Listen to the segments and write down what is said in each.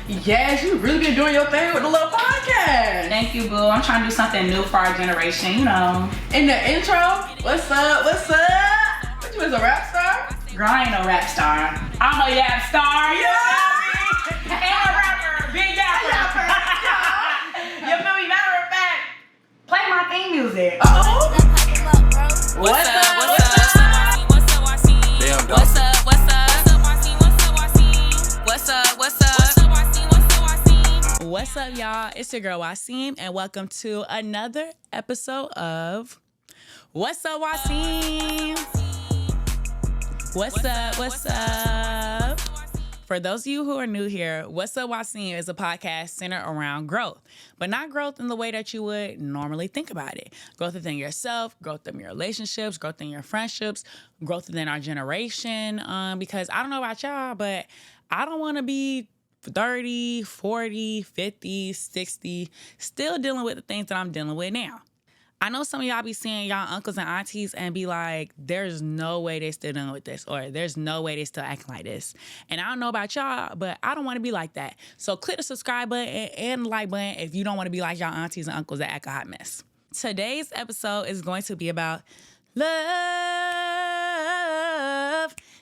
Yes, you really been doing your thing with the little podcast. Thank you, boo. I'm trying to do something new for our generation, you know. In the intro, what's up? What's up? What, you was a rap star? Girl, I ain't no rap star. I'm a yap star. You know what I mean? And a rapper. Big yapper. You feel me? Matter of fact, play my theme music. Oh. What's up? What's up? What's up, Waseem? Damn, dog. What's up? What's up? What's up, Waseem? What's up? What's up? What's up, Waseem? What's up, Waseem? What's up, y'all? It's your girl Waseem, and welcome to another episode of What's Up, Waseem? What's up? What's up? For those of you who are new here, What's Up, Waseem is a podcast centered around growth, but not growth in the way that you would normally think about it. Growth within yourself, growth in your relationships, growth in your friendships, growth within our generation. Because I don't know about y'all, but I don't want to be 30, 40, 50, 60, still dealing with the things that I'm dealing with now. I know some of y'all be seeing y'all uncles and aunties and be like, there's no way they still dealing with this, or there's no way they still acting like this. And I don't know about y'all, but I don't want to be like that. So click the subscribe button and the like button if you don't want to be like y'all aunties and uncles that act a hot mess. Today's episode is going to be about love.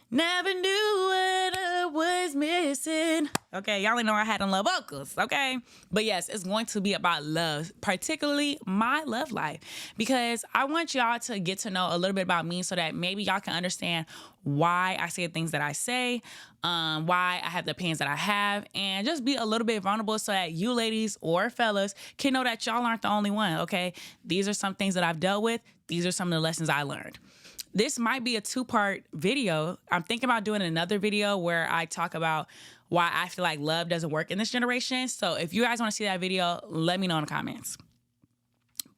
Never knew what I was missing. Okay, y'all ain't know I had them love vocals, okay? But yes, it's going to be about love, particularly my love life, because I want y'all to get to know a little bit about me so that maybe y'all can understand why I say the things that I say, why I have the opinions that I have, and just be a little bit vulnerable so that you ladies or fellas can know that y'all aren't the only one, okay? These are some things that I've dealt with. These are some of the lessons I learned. This might be a two-part video. I'm thinking about doing another video where I talk about why I feel like love doesn't work in this generation. So if you guys want to see that video, let me know in the comments.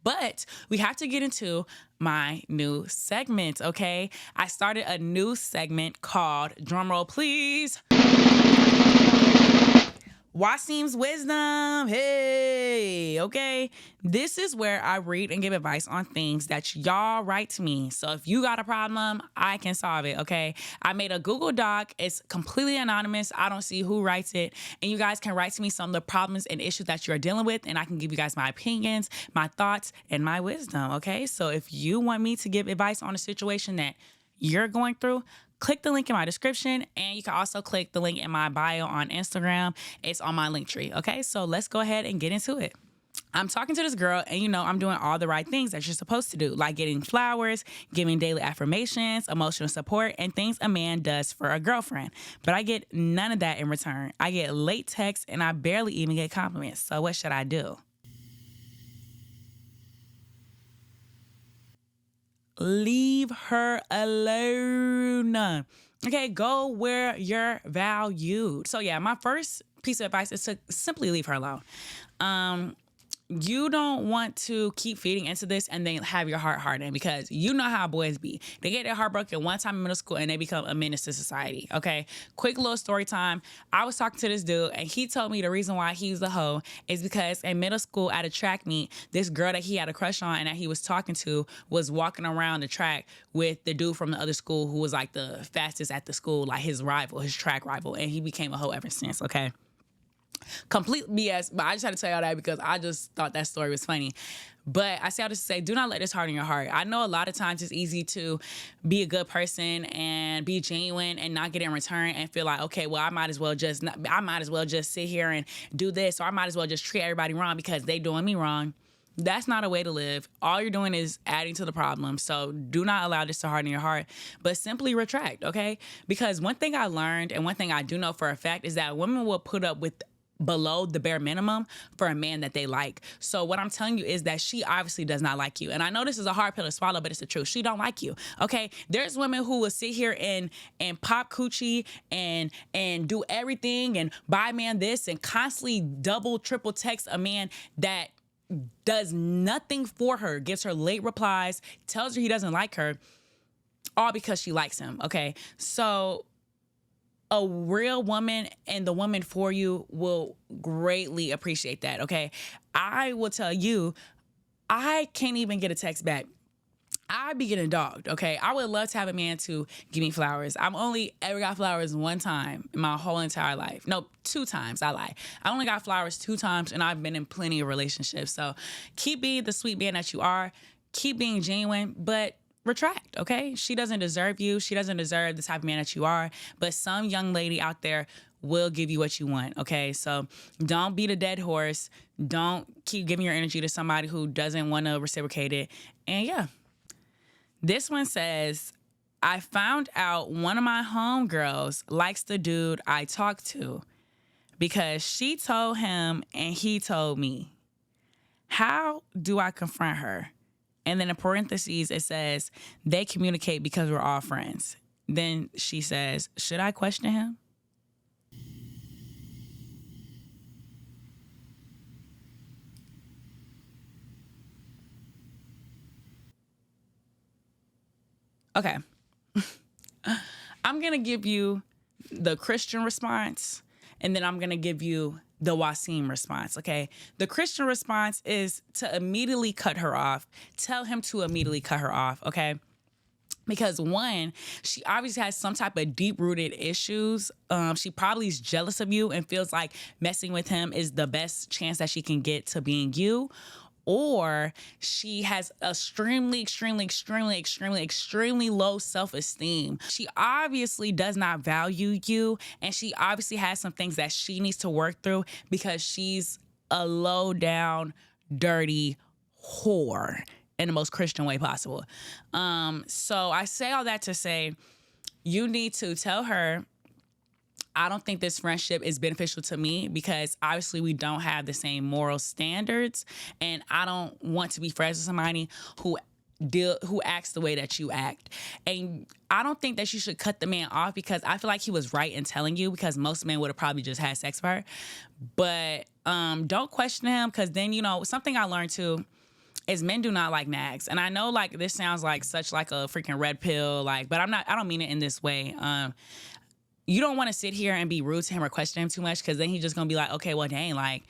But we have to get into my new segment, okay? I started a new segment called, drumroll please, Waseem's Wisdom. Hey, okay? This is where I read and give advice on things that y'all write to me. So if you got a problem, I can solve it, okay? I made a Google Doc. It's completely anonymous. I don't see who writes it. And you guys can write to me some of the problems and issues that you're dealing with, and I can give you guys my opinions, my thoughts, and my wisdom, okay? So if you want me to give advice on a situation that you're going through, click the link in my description, and you can also click the link in my bio on Instagram. It's on my link tree, okay? So let's go ahead and get into it. I'm talking to this girl, and you know I'm doing all the right things that you're supposed to do, like getting flowers, giving daily affirmations, emotional support, and things a man does for a girlfriend. But I get none of that in return. I get late texts, and I barely even get compliments. So what should I do? Leave her alone. Okay, go where you're valued. So yeah, my first piece of advice is to simply leave her alone. You don't want to keep feeding into this and then have your heart harden, because you know how boys be. They get their heart broken one time in middle school and they become a menace to society, okay? Quick little story time. I was talking to this dude and he told me the reason why he's a hoe is because in middle school at a track meet, this girl that he had a crush on and that he was talking to was walking around the track with the dude from the other school who was like the fastest at the school, like his rival, his track rival, and he became a hoe ever since, okay? Complete BS, but I just had to tell y'all that because I just thought that story was funny. But I say all this to say, do not let this harden your heart. I know a lot of times it's easy to be a good person and be genuine and not get in return and feel like, okay, well, I might as well just sit here and do this, or I might as well just treat everybody wrong because they doing me wrong. That's not a way to live. All you're doing is adding to the problem. So do not allow this to harden your heart, but simply retract, okay? Because one thing I learned and one thing I do know for a fact is that women will put up with below the bare minimum for a man that they like. So what I'm telling you is that she obviously does not like you. And I know this is a hard pill to swallow, but it's the truth. She don't like you, okay? There's women who will sit here and pop coochie and do everything and buy a man this and constantly double, triple text a man that does nothing for her, gives her late replies, tells her he doesn't like her, all because she likes him, okay? So a real woman and the woman for you will greatly appreciate that, okay? I will tell you, I can't even get a text back I be getting dogged, okay? I would love to have a man to give me flowers. I've only ever got flowers one time in my whole entire life. No, 2 times, I lie. I only got flowers 2 times, and I've been in plenty of relationships. So keep being the sweet man that you are. Keep being genuine, but retract, okay? She doesn't deserve you. She doesn't deserve the type of man that you are. But some young lady out there will give you what you want, okay? So don't beat a dead horse. Don't keep giving your energy to somebody who doesn't want to reciprocate it. And yeah. This one says, I found out one of my homegirls likes the dude I talk to because she told him and he told me. How do I confront her? And then in parentheses, it says, they communicate because we're all friends. Then she says, should I question him? Okay. I'm going to give you the Christian response, and then I'm going to give you the Waseem response, okay? The Christian response is to immediately cut her off. Tell him to immediately cut her off, okay? Because one, she obviously has some type of deep-rooted issues. She probably is jealous of you and feels like messing with him is the best chance that she can get to being you. Or she has extremely low self-esteem. She obviously does not value you, and she obviously has some things that she needs to work through because she's a low-down, dirty whore in the most Christian way possible. So I say all that to say, you need to tell her, I don't think this friendship is beneficial to me because obviously we don't have the same moral standards, and I don't want to be friends with somebody who acts the way that you act. And I don't think that you should cut the man off because I feel like he was right in telling you, because most men would have probably just had sex with her. But don't question him, because then, you know, something I learned too is men do not like nags. And I know like this sounds like such like a freaking red pill, like, but I don't mean it in this way. You don't want to sit here and be rude to him or question him too much, because then he's just going to be like, okay, well, dang, like,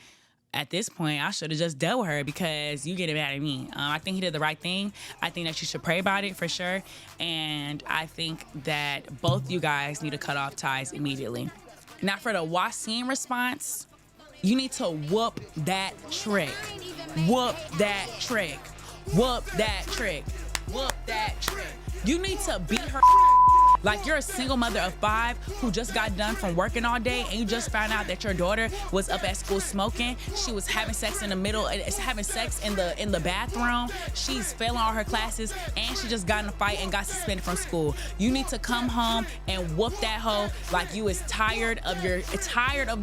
at this point, I should have just dealt with her because you getting mad at me. I think he did the right thing. I think that you should pray about it for sure. And I think that both you guys need to cut off ties immediately. Now, for the Waseem response, you need to whoop that trick. Whoop that trick. Whoop that trick. Whoop that trick. You need to beat her like you're a single mother of 5 who just got done from working all day, and you just found out that your daughter was up at school smoking. She was having sex in the middle, having sex in the bathroom. She's failing all her classes, and she just got in a fight and got suspended from school. You need to come home and whoop that hoe like you is tired of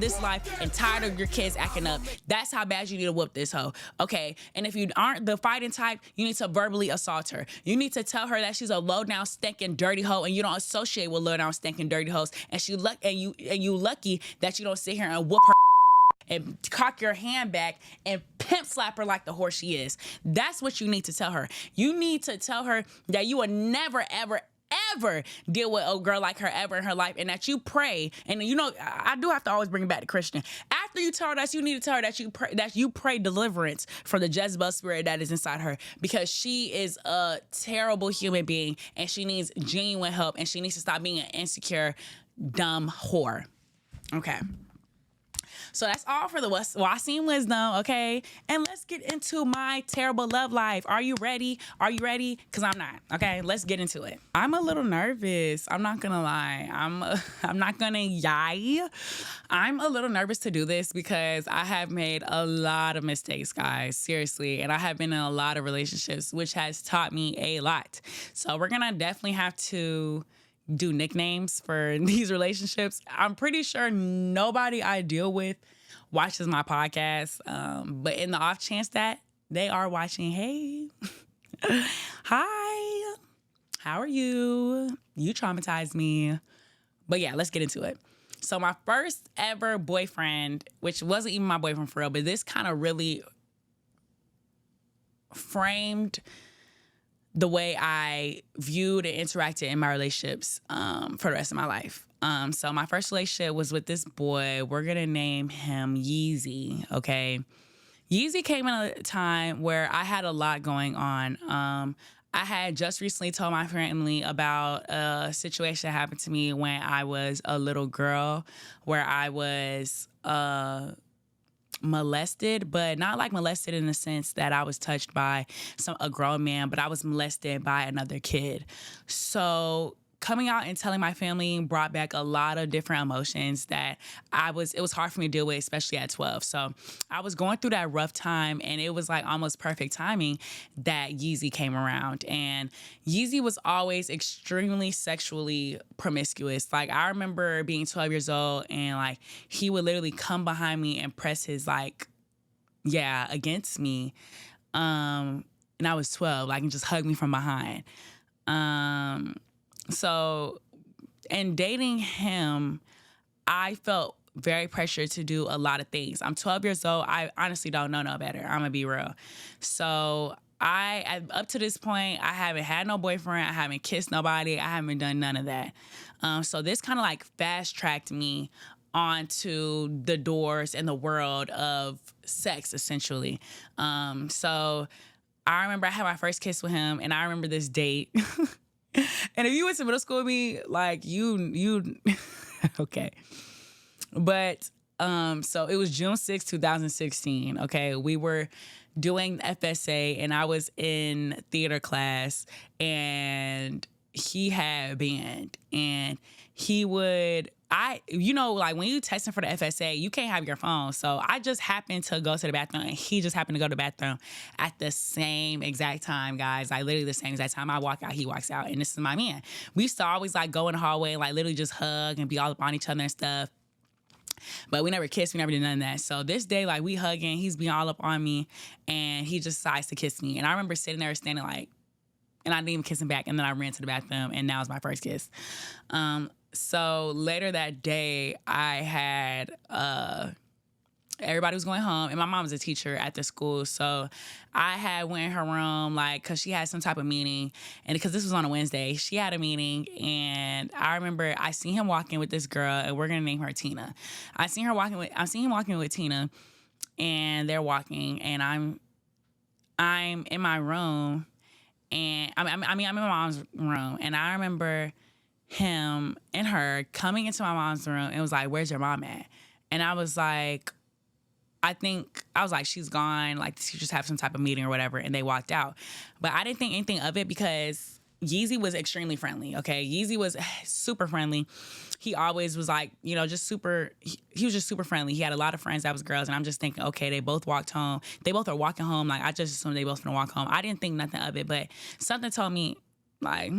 this life and tired of your kids acting up. That's how bad you need to whoop this hoe, okay? And if you aren't the fighting type, you need to verbally assault her. You need to tell her that she's a low down, stinking, dirty hoe, and you don't associate with low down, stinking, dirty hoes. And you lucky that you don't sit here and whoop her and cock your hand back and pimp slap her like the horse she is. That's what you need to tell her. You need to tell her that you will never, ever deal with a girl like her ever in her life, and that you pray. And you know, I do have to always bring it back to Christian. After you tell her that, you need to tell her that you pray deliverance from the Jezebel spirit that is inside her, because she is a terrible human being and she needs genuine help, and she needs to stop being an insecure, dumb whore. Okay. So that's all for the Waseem wisdom, okay? And let's get into my terrible love life. Are you ready? Are you ready? Because I'm not, okay? Let's get into it. I'm a little nervous. I'm not going to lie. I'm not going to lie. I'm a little nervous to do this because I have made a lot of mistakes, guys. Seriously. And I have been in a lot of relationships, which has taught me a lot. So we're going to definitely have to do nicknames for these relationships. I'm pretty sure nobody I deal with watches my podcast, but in the off chance that they are watching, hey, hi, how are you? You traumatized me. But yeah, let's get into it. So my first ever boyfriend, which wasn't even my boyfriend for real, but this kind of really framed the way I viewed and interacted in my relationships for the rest of my life. So my first relationship was with this boy. We're going to name him Yeezy, okay? Yeezy came in a time where I had a lot going on. I had just recently told my family about a situation that happened to me when I was a little girl, where I was molested, but not like molested in the sense that I was touched by a grown man, but I was molested by another kid. So coming out and telling my family brought back a lot of different emotions that it was hard for me to deal with, especially at 12. So I was going through that rough time, and it was like almost perfect timing that Yeezy came around. And Yeezy was always extremely sexually promiscuous. Like, I remember being 12 years old, and like he would literally come behind me and press his against me. And I was 12, like, and just hug me from behind. So, in dating him, I felt very pressured to do a lot of things. I'm 12 years old. I honestly don't know no better. I'm going to be real. So, up to this point, I haven't had no boyfriend. I haven't kissed nobody. I haven't done none of that. So, this kind of like fast-tracked me onto the doors and the world of sex, essentially. So, I remember I had my first kiss with him, and I remember this date. And if you went to middle school with me, like you okay. But so it was June 6, 2016. Okay. We were doing FSA, and I was in theater class, and he had band, and he would like when you testing for the FSA, you can't have your phone. So I just happened to go to the bathroom, and he just happened to go to the bathroom at the same exact time, guys. Like literally the same exact time. I walk out, he walks out, and this is my man. We used to always like go in the hallway and like literally just hug and be all up on each other and stuff. But we never kissed, we never did none of that. So this day, like we hugging, he's being all up on me, and he just decides to kiss me. And I remember sitting there standing like, and I didn't even kiss him back. And then I ran to the bathroom, and that was my first kiss. So later that day, I had, everybody was going home, and my mom was a teacher at the school. So I had went in her room, like, cause she had some type of meeting, and because this was on a Wednesday, she had a meeting, and I remember I seen him walking with this girl, and we're gonna name her Tina. I seen him walking with Tina, and they're walking, and I'm in my room, and I'm in my mom's room, and I remember him and her coming into my mom's room and was like, "Where's your mom at?" And I was like, she's gone, like she just have some type of meeting or whatever, and they walked out. But I didn't think anything of it because Yeezy was extremely friendly, okay? Yeezy was super friendly. He always was like, he was just super friendly. He had a lot of friends that was girls, and I'm just thinking, okay, they both walked home. They both are walking home. Like, I just assumed they both gonna walk home. I didn't think nothing of it, but something told me, like,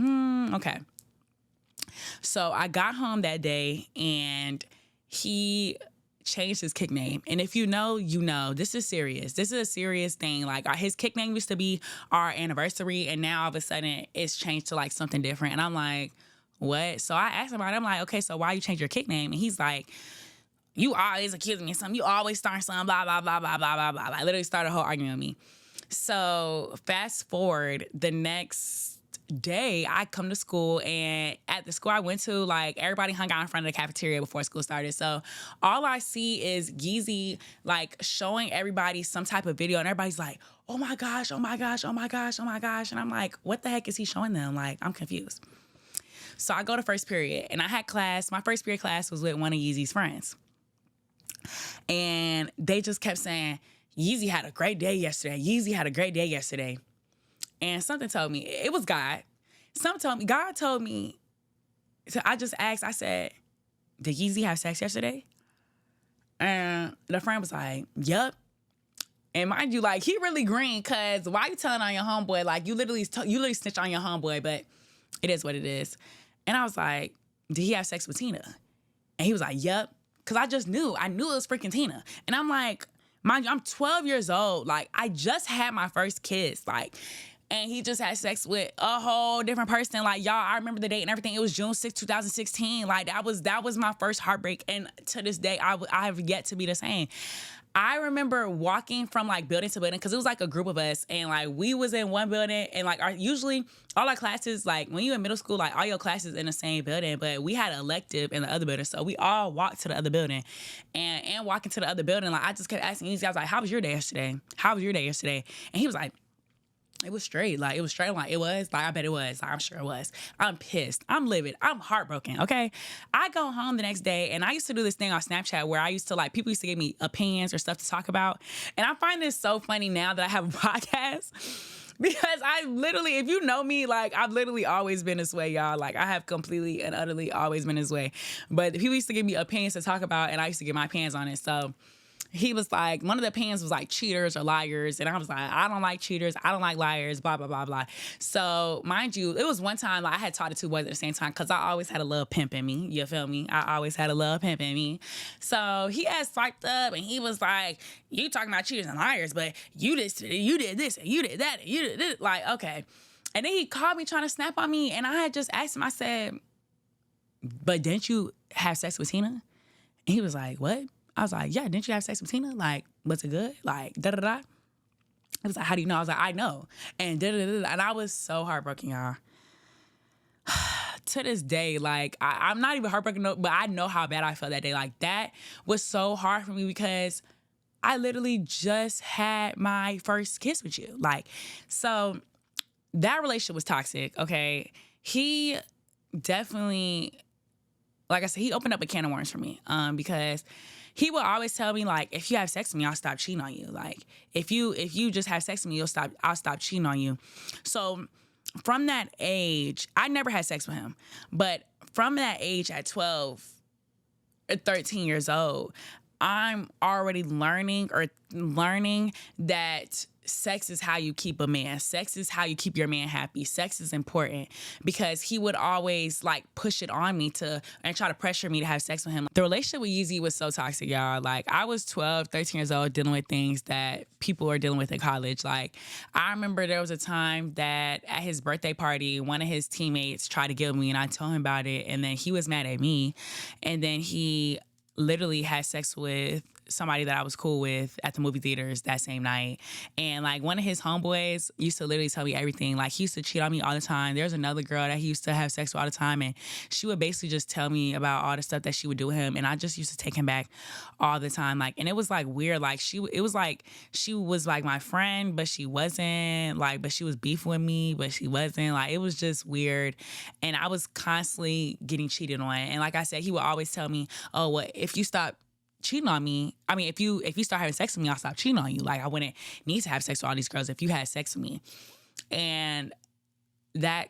okay. So I got home that day, and he changed his kick name. And if you know, you know. This is serious. This is a serious thing. Like, his kick name used to be our anniversary, and now all of a sudden it's changed to like something different. And I'm like, what? So I asked him about it. I'm like, okay, so why you change your kick name? And he's like, you always accusing me of something. You always start something, blah, blah, blah, blah, blah, blah, blah. I literally started a whole argument with me. So fast forward, the next day I come to school, and at the school I went to, like, everybody hung out in front of the cafeteria before school started. So all I see is Yeezy like showing everybody some type of video, and everybody's like, oh my gosh, oh my gosh, oh my gosh, oh my gosh. And I'm like, what the heck is he showing them? Like, I'm confused. So I go to first period, and I had class. My first period class was with one of Yeezy's friends. And they just kept saying, Yeezy had a great day yesterday. Yeezy had a great day yesterday. And something told me, it was God. God told me, so I just asked, I said, did Yeezy have sex yesterday? And the friend was like, yup. And mind you, like, he really green, because why you telling on your homeboy? Like, you literally snitch on your homeboy, but it is what it is. And I was like, did he have sex with Tina? And he was like, yup. Because I just knew. I knew it was freaking Tina. And I'm like, mind you, I'm 12 years old. Like, I just had my first kiss. Like, and he just had sex with a whole different person. Like, y'all, I remember the date and everything. It was June 6, 2016. Like, that was my first heartbreak. And to this day, I have yet to be the same. I remember walking from, like, building to building, because it was, like, a group of us. And, like, we was in one building. And, like, usually all our classes, like, when you in middle school, like, all your classes in the same building. But we had an elective in the other building. So we all walked to the other building. And walking to the other building, like, I just kept asking Easy. I was like, how was your day yesterday? How was your day yesterday? And he was like, It was straight. Like, it was straight. Like, it was. Like, I bet it was. Like, I'm sure it was. I'm pissed. I'm livid. I'm heartbroken, okay? I go home the next day, and I used to do this thing on Snapchat where I used to, like, people used to give me opinions or stuff to talk about. And I find this so funny now that I have a podcast. Because I literally, if you know me, like, I've literally always been this way, y'all. Like, I have completely and utterly always been this way. But people used to give me opinions to talk about, and I used to get my opinions on it. So he was like, one of the opinions was like cheaters or liars. And I was like, I don't like cheaters. I don't like liars, blah, blah, blah, blah. So mind you, it was one time like I had talked to two boys at the same time because I always had a little pimp in me. You feel me? I always had a little pimp in me. So he had swiped up and he was like, you talking about cheaters and liars, but you did this and you did that and you did this. Like, okay. And then he called me trying to snap on me. And I had just asked him, I said, but didn't you have sex with Tina? And he was like, what? I was like, yeah, didn't you have sex with Tina? Like, was it good? Like, da-da-da. I was like, how do you know? I was like, I know. And da-da-da-da. And I was so heartbroken, y'all. To this day, like, I'm not even heartbroken, but I know how bad I felt that day. Like, that was so hard for me because I literally just had my first kiss with you. Like, so that relationship was toxic, okay? He definitely, like I said, he opened up a can of worms for me because he would always tell me, like, if you have sex with me, I'll stop cheating on you. Like, if you just have sex with me, I'll stop cheating on you. So from that age, I never had sex with him. But from that age at 12 or 13 years old, I'm already learning that sex is how you keep a man. Sex is how you keep your man happy. Sex is important because he would always like push it on me and try to pressure me to have sex with him. The relationship with Yeezy was so toxic, y'all. Like, I was 12, 13 years old dealing with things that people are dealing with in college. Like, I remember there was a time that at his birthday party, one of his teammates tried to get me and I told him about it. And then he was mad at me. And then he literally had sex with somebody that I was cool with at the movie theaters that same night. And like one of his homeboys used to literally tell me everything. Like, he used to cheat on me all the time. There's another girl that he used to have sex with all the time. And she would basically just tell me about all the stuff that she would do with him. And I just used to take him back all the time. Like, and it was like weird. Like, it was like she was like my friend, but she wasn't. Like, but she was beefing with me, but she wasn't. Like, it was just weird. And I was constantly getting cheated on. And like I said, he would always tell me, oh, well, if you stop cheating on me, I mean, if you start having sex with me, I'll stop cheating on you. Like, I wouldn't need to have sex with all these girls if you had sex with me. And that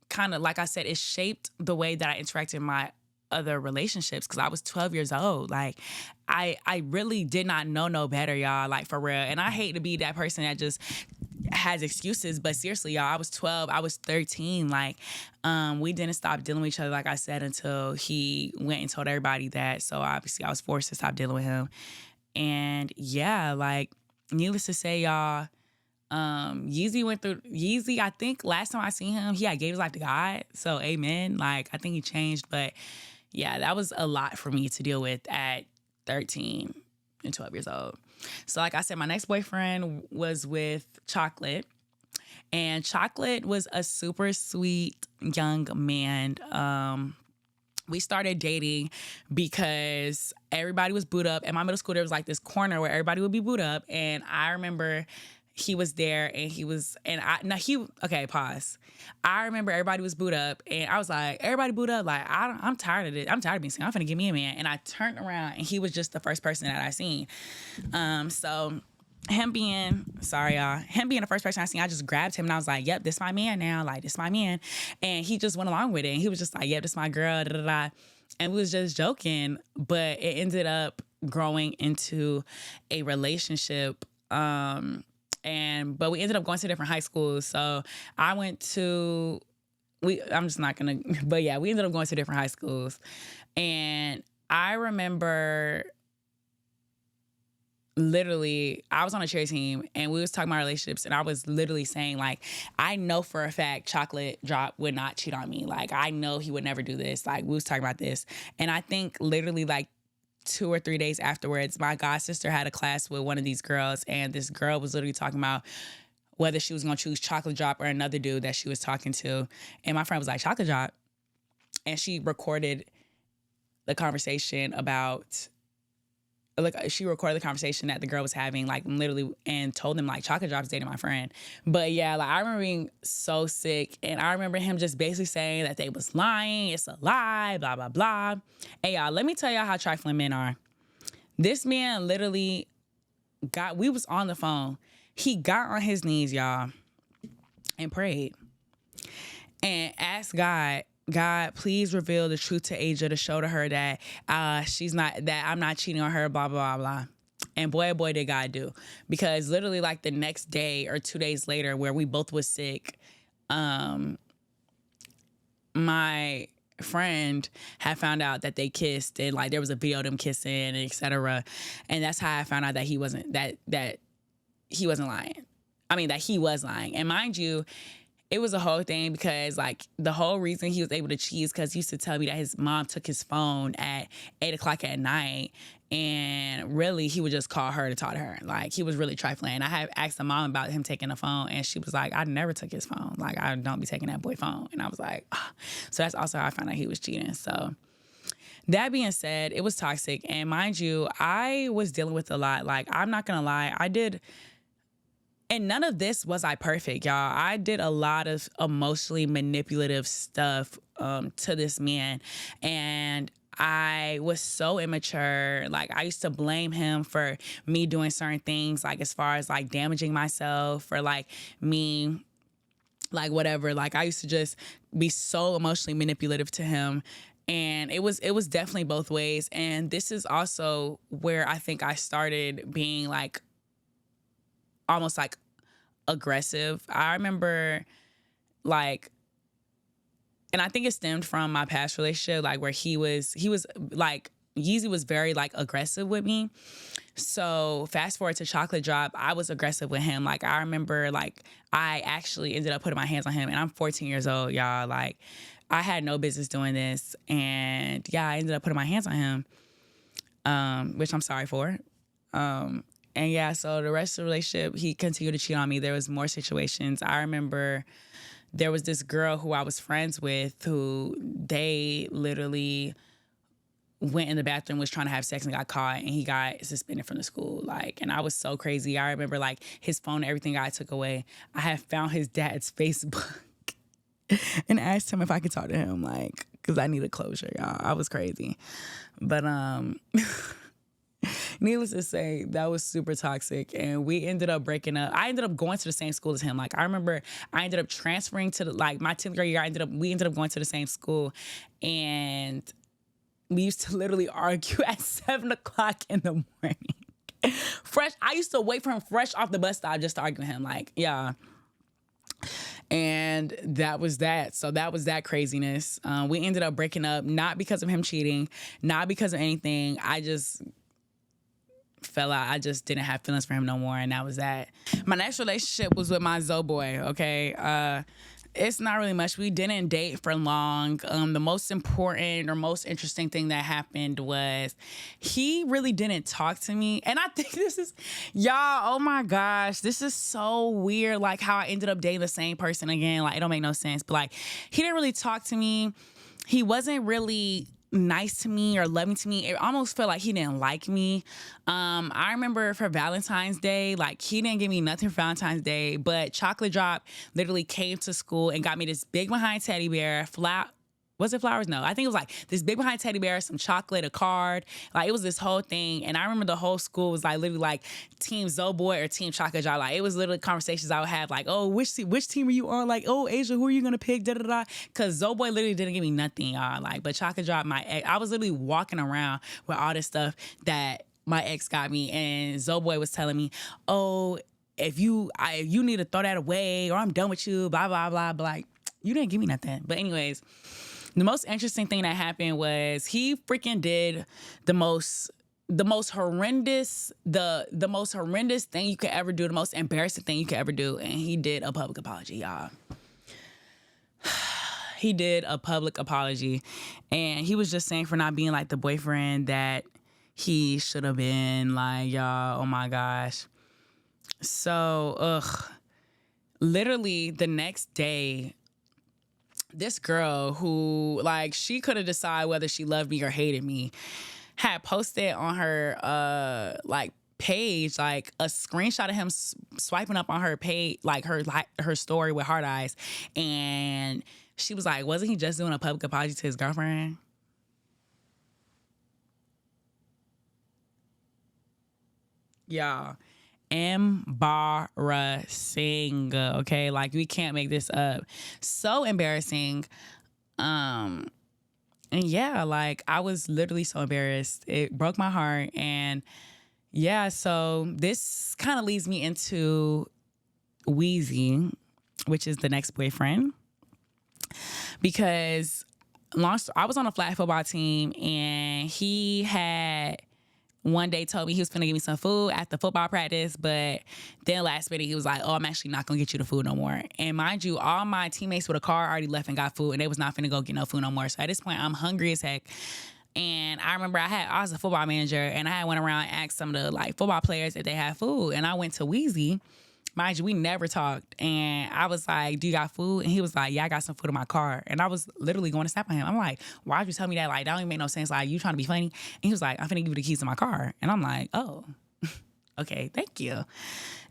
kind of, like I said, it shaped the way that I interacted in my other relationships because I was 12 years old. Like, I really did not know no better, y'all, like, for real. And I hate to be that person that just has excuses, but seriously, y'all, I was 12, I was 13. Like, we didn't stop dealing with each other, like I said, until he went and told everybody that. So obviously I was forced to stop dealing with him. And yeah, like, needless to say, y'all, Yeezy, I think last time I seen him, he had gave his life to God. So amen. Like, I think he changed, but yeah, that was a lot for me to deal with at 13 and 12 years old. So like I said, my next boyfriend was with Chocolate. And Chocolate was a super sweet young man. We started dating because everybody was booed up. In my middle school, there was like this corner where everybody would be booed up. And I remember he was there okay, pause. I remember everybody was booed up and I was like, everybody booed up. Like, I'm tired of it. I'm tired of being single. I'm finna get me a man. And I turned around and he was just the first person that I seen. So him being the first person I seen, I just grabbed him and I was like, yep, this my man now. Like, this my man. And he just went along with it. And he was just like, yep, this my girl, da da da. And we was just joking, but it ended up growing into a relationship. But we ended up going to different high schools. So we ended up going to different high schools. And I remember literally, I was on a cheer team and we was talking about relationships and I was literally saying, like, I know for a fact Chocolate Drop would not cheat on me. Like, I know he would never do this. Like, we was talking about this. And I think literally like 2 or 3 days afterwards, my god sister had a class with one of these girls, and this girl was literally talking about whether she was going to choose Chocolate Drop or another dude that she was talking to. And my friend was like, Chocolate Drop. And she recorded the conversation about like she recorded the conversation that the girl was having, like literally, and told them like Chocolate Drop's dating my friend. But yeah, like I remember being so sick, and I remember him just basically saying that they was lying, it's a lie, blah blah blah. Hey y'all, let me tell y'all how trifling men are. This man literally we was on the phone. He got on his knees, y'all, and prayed and asked God, please reveal the truth to Asia to show to her that that I'm not cheating on her, blah, blah, blah, blah. And boy, oh boy, did God do. Because literally like the next day or 2 days later where we both was sick, my friend had found out that they kissed and like there was a video of them kissing and etc. And that's how I found out that he wasn't lying. I mean, that he was lying. And mind you, it was a whole thing because like the whole reason he was able to cheat is because he used to tell me that his mom took his phone at 8:00 at night, and really he would just call her to talk to her. Like he was really trifling. I had asked the mom about him taking the phone, and she was like, I never took his phone. Like I don't be taking that boy phone. And I was like, oh. So that's also how I found out he was cheating. So that being said, it was toxic. And mind you, I was dealing with a lot. Like I'm not gonna lie, and none of this was I perfect, y'all. I did a lot of emotionally manipulative stuff to this man. And I was so immature. Like I used to blame him for me doing certain things, like as far as like damaging myself or like me, like whatever. Like I used to just be so emotionally manipulative to him. And it was definitely both ways. And this is also where I think I started being like almost like aggressive. I remember like, and I think it stemmed from my past relationship, like where he was like, Yeezy was very like aggressive with me. So fast forward to Chocolate Drop, I was aggressive with him. Like I remember like I actually ended up putting my hands on him, and I'm 14 years old, y'all. Like I had no business doing this. And yeah, I ended up putting my hands on him, which I'm sorry for. And yeah, so the rest of the relationship, he continued to cheat on me. There was more situations. I remember there was this girl who I was friends with who they literally went in the bathroom, was trying to have sex and got caught, and he got suspended from the school. Like, and I was so crazy. I remember like his phone and everything got took away. I had found his dad's Facebook and asked him if I could talk to him, like, because I needed closure, y'all. I was crazy. But needless to say, that was super toxic, and we ended up breaking up. I ended up going to the same school as him. Like I remember, I ended up transferring to my 10th grade year. We ended up going to the same school, and we used to literally argue at 7:00 in the morning. I used to wait for him fresh off the bus stop just to argue with him. Like, yeah. And that was that. So that was that craziness. We ended up breaking up, not because of him cheating, not because of anything. I just fell out. I just didn't have feelings for him no more, and that was that. My next relationship was with my Zoe boy, okay? It's not really much. We didn't date for long. The most important or most interesting thing that happened was he really didn't talk to me. And I think this is, y'all, oh my gosh, this is so weird, like how I ended up dating the same person again. Like, it don't make no sense. But like, he didn't really talk to me. He wasn't really nice to me or loving to me. It almost felt like he didn't like me. I remember for Valentine's Day, like he didn't give me nothing for Valentine's Day, but Chocolate Drop literally came to school and got me this big behind teddy bear, was it flowers? No, I think it was like this big behind teddy bear, some chocolate, a card. Like it was this whole thing. And I remember the whole school was like literally like Team Zoe Boy or Team Chocolate Drop. Like it was literally conversations I would have like, oh, which team are you on? Like, oh, Asia, who are you gonna pick? Da da da. Cause Zoe Boy literally didn't give me nothing, y'all. Like, but Chocolate Drop, my ex, I was literally walking around with all this stuff that my ex got me, and Zoe Boy was telling me, oh, if you need to throw that away or I'm done with you, blah blah blah. But like, you didn't give me nothing. But anyways. The most interesting thing that happened was he freaking did the most horrendous thing you could ever do, the most embarrassing thing you could ever do, and he did a public apology, y'all. He did a public apology, and he was just saying for not being like the boyfriend that he should have been. Like, y'all, oh my gosh. So, literally the next day, this girl who, like, she could have decided whether she loved me or hated me, had posted on her like page like a screenshot of him swiping up on her page, like her story with heart eyes, and she was like, wasn't he just doing a public apology to his girlfriend? Y'all, embarrassing. Okay, like we can't make this up. So embarrassing. And yeah, like I was literally so embarrassed. It broke my heart. And yeah, so this kind of leads me into Weezy, which is the next boyfriend, because I was on a flag football team, and he had one day told me he was finna give me some food after football practice, but then last minute he was like, oh, I'm actually not gonna get you the food no more. And mind you, all my teammates with a car already left and got food, and they was not finna go get no food no more. So at this point, I'm hungry as heck. And I remember I was a football manager, and I had went around and asked some of the like football players if they had food. And I went to Weezy. Mind you, we never talked. And I was like, do you got food? And he was like, yeah, I got some food in my car. And I was literally going to snap on him. I'm like, why'd you tell me that? Like, that don't even make no sense. Like, you trying to be funny? And he was like, I'm finna give you the keys to my car. And I'm like, oh, okay, thank you.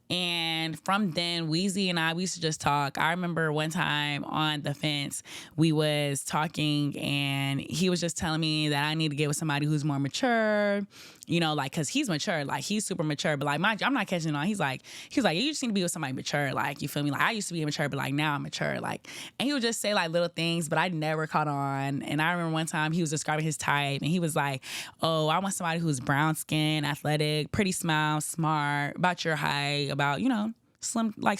And from then, Weezy and we used to just talk. I remember one time on the fence, we was talking, and he was just telling me that I need to get with somebody who's more mature, you know, like, cause he's mature, like he's super mature, but like, mind you, I'm not catching on. He was like, you just need to be with somebody mature, like, you feel me? Like, I used to be immature, but like now I'm mature, like, and he would just say like little things, but I never caught on. And I remember one time he was describing his type, and he was like, oh, I want somebody who's brown skin, athletic, pretty smile, smart, about your height, about, you know, slim, like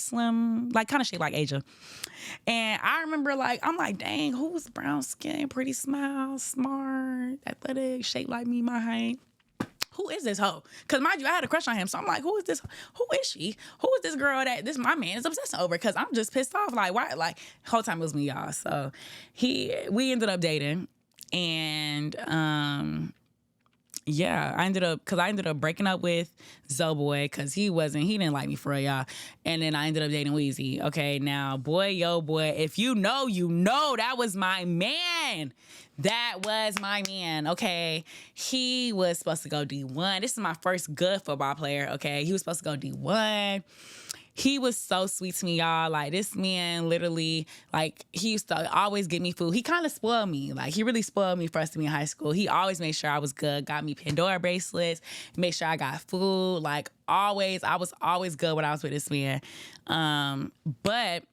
kind of shaped like Asia. And I remember like, I'm like, dang, who's brown skin, pretty smile, smart, athletic, shaped like me, my height? Who is this hoe? Because mind you, I had a crush on him. So I'm like, who is this? Who is she? Who is this girl that my man is obsessing over? Because I'm just pissed off. Like, why? Like, whole time it was me, y'all. So we ended up dating. And yeah, I ended up breaking up with Zoboy because he didn't like me for real, y'all. And then I ended up dating Weezy. Okay, now, boy, if you know, that was my man. That was my man, okay? He was supposed to go D1. This is my first good football player, okay? He was supposed to go D1. He was so sweet to me, y'all. Like, this man literally, like, he used to always get me food. He kind of spoiled me. Like, he really spoiled me for us to be in high school. He always made sure I was good, got me Pandora bracelets, made sure I got food. Like, always, I was always good when I was with this man. But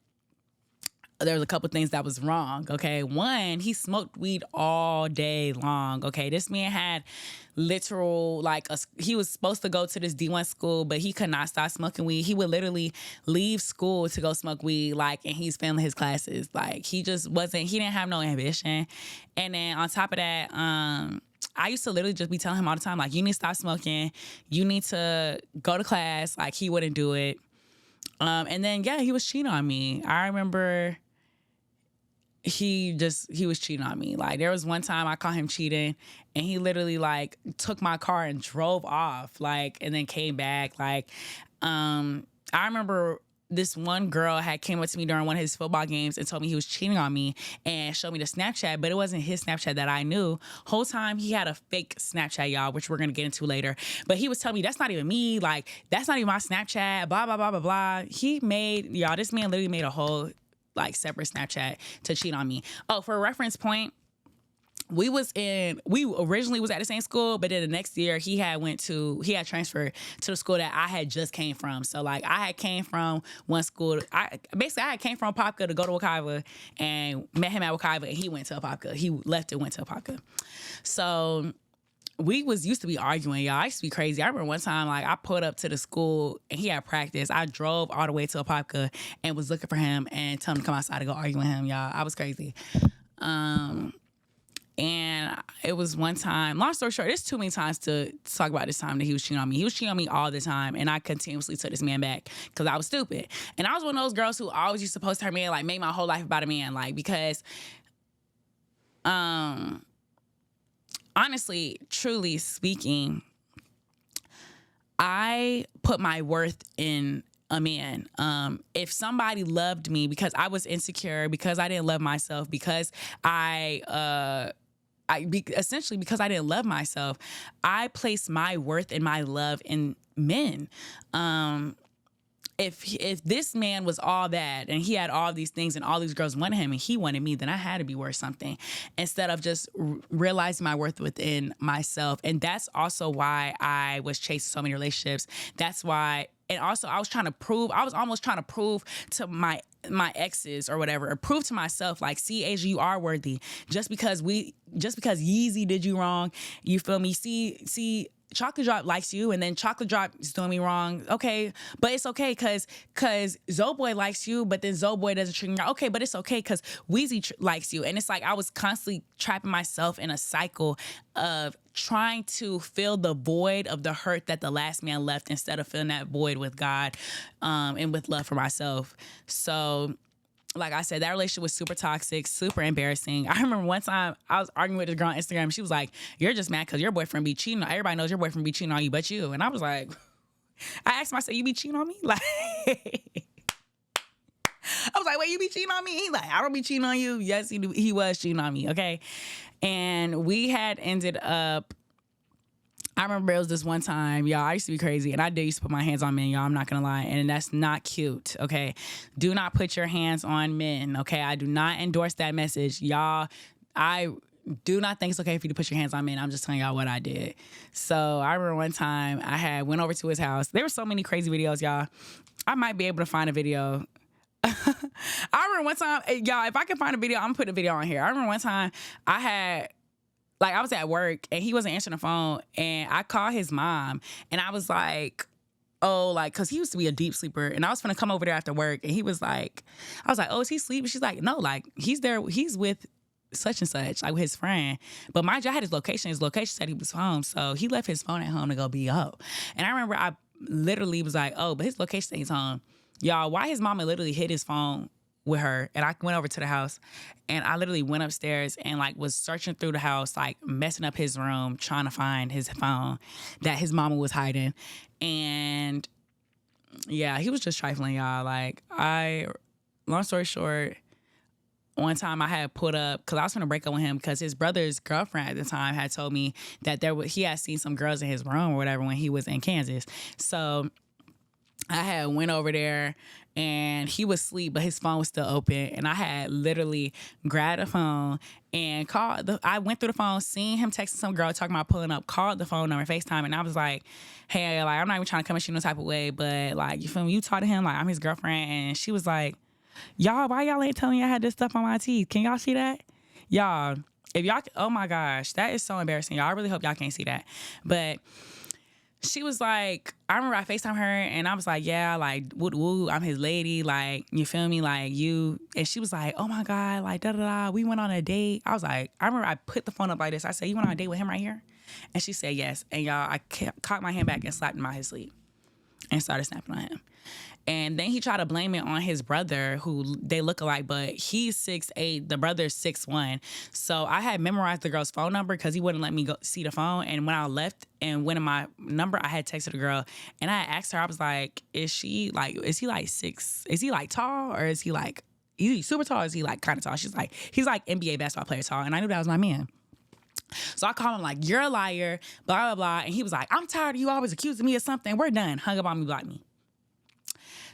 there was a couple things that was wrong, okay? One, he smoked weed all day long, okay? This man had literal, he was supposed to go to this D1 school, but he could not stop smoking weed. He would literally leave school to go smoke weed, and he's failing his classes. Like, he didn't have no ambition. And then on top of that, I used to literally just be telling him all the time, like, you need to stop smoking. You need to go to class. Like, he wouldn't do it. And then, yeah, he was cheating on me. I remember he was cheating on me. Like, there was one time I caught him cheating, and he literally took my car and drove off, and then came back. I remember this one girl had came up to me during one of his football games and told me he was cheating on me and showed me the Snapchat, but it wasn't his Snapchat that I knew. Whole time he had a fake Snapchat, y'all, which we're gonna get into later. But he was telling me that's not even me, that's not even my Snapchat, blah, blah, blah, blah, blah. This man literally made a whole separate Snapchat to cheat on me. Oh, for a reference point, we originally was at the same school, but then the next year he had transferred to the school that I had just came from. So I had came from one school. I had came from Apopka to go to Wekiva and met him at Wekiva, and he went to Apopka. He left and went to Apopka. So we used to be arguing, y'all. I used to be crazy. I remember one time, I pulled up to the school and he had practice. I drove all the way to Apopka and was looking for him and telling him to come outside to go argue with him, y'all. I was crazy. And it was one time, long story short, there's too many times to talk about this time that he was cheating on me. He was cheating on me all the time, and I continuously took this man back because I was stupid. And I was one of those girls who always used to post her man, make my whole life about a man, because honestly, truly speaking, I put my worth in a man. If somebody loved me because I was insecure, because I didn't love myself, because I essentially because I didn't love myself, I placed my worth and my love in men. If this man was all that and he had all these things and all these girls wanted him and he wanted me, then I had to be worth something instead of just realizing my worth within myself. And that's also why I was chasing so many relationships. That's why, and also I was almost trying to prove to my exes or whatever, or prove to myself, like, see, Asia, you are worthy. Just because Yeezy did you wrong, you feel me? See, Chocolate Drop likes you, and then Chocolate Drop is doing me wrong. Okay, but it's okay because Zoeboy likes you, but then Zoeboy doesn't treat me wrong. Okay, but it's okay because Weezy likes you. And it's like I was constantly trapping myself in a cycle of trying to fill the void of the hurt that the last man left instead of filling that void with God and with love for myself. So, like I said, that relationship was super toxic, super embarrassing. I remember one time I was arguing with this girl on Instagram. She was like, "You're just mad because your boyfriend be cheating. Everybody knows your boyfriend be cheating on you but you." And I was like, I asked myself, "You be cheating on me?" Like, I was like, "Wait, you be cheating on me?" He like, "I don't be cheating on you." Yes, he was cheating on me, okay? And we had ended up, I remember it was this one time, y'all, I used to be crazy, and I did used to put my hands on men, y'all, I'm not gonna lie, and that's not cute, okay? Do not put your hands on men, okay? I do not endorse that message. Y'all, I do not think it's okay for you to put your hands on men. I'm just telling y'all what I did. So I remember one time I went over to his house. There were so many crazy videos, y'all. I might be able to find a video. I remember one time, y'all, if I can find a video, I'm gonna put a video on here. I remember one time I was at work and he wasn't answering the phone, and I called his mom and I was like, oh, like, cause he used to be a deep sleeper, and I was gonna come over there after work, and he was like, I was like, oh, is he sleeping? She's like, no, like, he's there, he's with such and such, like with his friend. But mind you, I had his location. His location said he was home, so he left his phone at home to go be up. And I remember I literally was like, oh, but his location said he's home. Y'all, why his mama literally hid his phone with her, and I went over to the house, and I literally went upstairs and like was searching through the house, like messing up his room, trying to find his phone that his mama was hiding. And yeah, he was just trifling, y'all. Like, long story short, one time I had put up, because I was going to break up with him because his brother's girlfriend at the time had told me that he had seen some girls in his room or whatever when he was in Kansas. So I had went over there, and he was asleep, but his phone was still open. And I had literally grabbed a phone and called. I went through the phone, seen him texting some girl talking about pulling up, called the phone number, FaceTime, and I was like, hey, like, I'm not even trying to come at you no type of way, but like, you feel me? You talk to him like I'm his girlfriend. And she was like, y'all, why y'all ain't telling me I had this stuff on my teeth? Can y'all see that? Y'all, if y'all, oh my gosh, that is so embarrassing, y'all. I really hope y'all can't see that. But she was like, I remember I FaceTime her and I was like, yeah, like, woo, I'm his lady, like, you feel me, like, you. And she was like, oh my God, like, da-da-da, we went on a date. I was like, I remember I put the phone up like this. I said, you went on a date with him right here? And she said, yes. And y'all, I caught my hand back and slapped him out his sleep and started snapping on him. And then he tried to blame it on his brother, who they look alike, but he's 6'8", the brother's 6'1". So I had memorized the girl's phone number because he wouldn't let me go see the phone. And when I left and went in my number, I had texted the girl, and I asked her, I was like, is he like 6? Is he like tall, or is he super tall? Or is he like kind of tall? She's like, he's like NBA basketball player tall. And I knew that was my man. So I called him like, you're a liar, blah, blah, blah. And he was like, I'm tired of you always accusing me of something. We're done. Hung up on me, blocked me.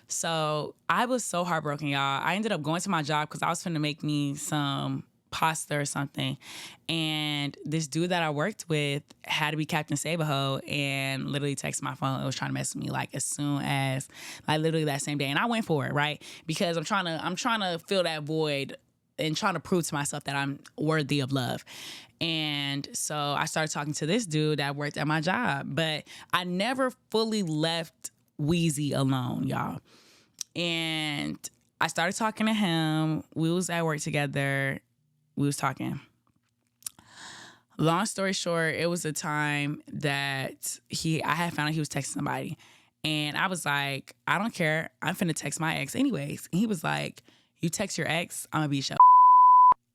So I was so heartbroken, y'all. I ended up going to my job because I was finna make me some pasta or something. And this dude that I worked with had to be Captain Saberho and literally texted my phone and was trying to mess with me like as soon as, like literally that same day. And I went for it, right? Because I'm trying to fill that void and trying to prove to myself that I'm worthy of love. And so I started talking to this dude that worked at my job, but I never fully left Weezy alone, y'all. And I started talking to him. We was at work together. We was talking. Long story short, it was a time that I had found out he was texting somebody. And I was like, I don't care. I'm finna text my ex anyways. And he was like, you text your ex, I'm gonna be your.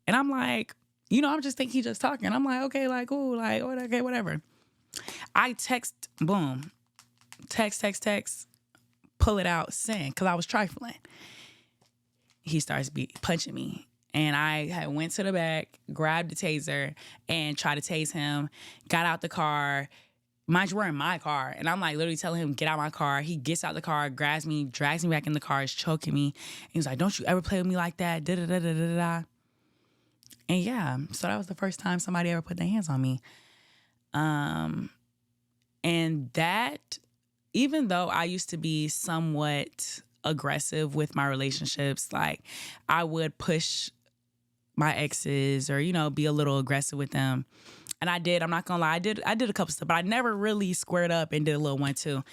And I'm like, I'm just thinking he's just talking. I'm like, okay, like, cool, like, okay, whatever. I text, boom. Text, pull it out, send, because I was trifling. He starts punching me. And I had went to the back, grabbed the taser, and tried to tase him, got out the car. Mind you, we're in my car. And I'm like literally telling him, get out my car. He gets out the car, grabs me, drags me back in the car, is choking me. He was like, don't you ever play with me like that. Da da da da da da. And yeah, so that was the first time somebody ever put their hands on me. And that, even though I used to be somewhat aggressive with my relationships, like I would push my exes or, you know, be a little aggressive with them. And I did, I'm not gonna lie, I did a couple stuff, but I never really squared up and did a little 1-2.